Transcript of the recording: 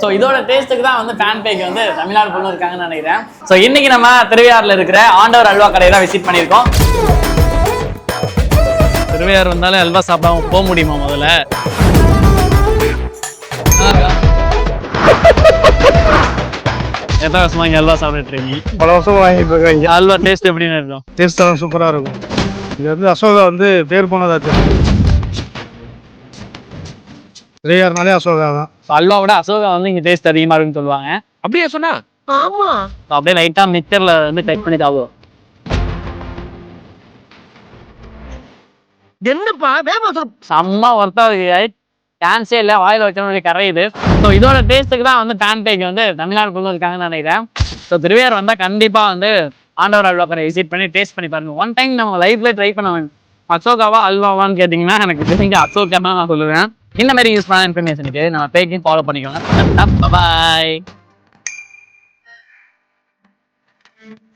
So இதோட டேஸ்ட்டுக்கு தான் வந்து ஃபேன் பேக் வந்து தமிழ்நாடு ஃபுல்லும் இருக்காங்கன்னு நினைக்கிறேன். ஸோ இன்னைக்கு நம்ம திருவையாறுல இருக்கிற ஆண்டவர் அல்வா கடையை தான் விசிட் பண்ணியிருக்கோம். திருவையாறு வந்தாலே அல்வா சாப்பிடாம போக முடியுமா? முதல்ல எத்தனை வருஷமா இங்கே அல்வா சாப்பிட்டுட்டு இருக்கீங்க? பல வருஷம் வாங்கிட்டு இருக்காங்க. அல்வா டேஸ்ட் எப்படின்னு இருக்கும்? டேஸ்ட் எல்லாம் சூப்பராக இருக்கும். இது வந்து அசோகா வந்து பேர் போனதாச்சு. திருவையாறுனாலே அசோகா தான். அல்வாவோட அசோகா வந்து இங்கே டேஸ்ட் அதிகமாக இருக்குன்னு சொல்லுவாங்க. அப்படியே சொன்னா? ஆமா. அப்படியே லைட்டாக மிக்சரில் வந்து டைப் பண்ணி சாப்பிடுவோம். என்னப்பா வேமா செம்ம ஒர்த்தா இருக்கு. சான்ஸே இல்லை, வாயில் வச்சவனுடைய கரையுது. ஸோ இதோட டேஸ்ட்டுக்கு தான் வந்து ஃபேன் பேக் வந்து தமிழ்நாடு ஃபுல்லும் இருக்காங்கன்னு நினைக்கிறேன். ஸோ திருவையாறு வந்தால் கண்டிப்பாக வந்து ஆண்டவர் அல்வா கடை விசிட் பண்ணி டேஸ்ட் பண்ணி பாருங்க. ஒன் டைம் நம்ம லைஃப்ல ட்ரை பண்ண வேணும். அசோகாவா அல்வாவான்னு கேட்டிங்கன்னா எனக்கு தெரிஞ்ச அசோகா தான் நான் சொல்லுவேன். இந்த மாதிரி யூஸ் பண்ண இன்ஃபர்மேஷனுக்கு நம்ம பேக்கையும் ஃபாலோ பண்ணிக்கோங்க. பாய்.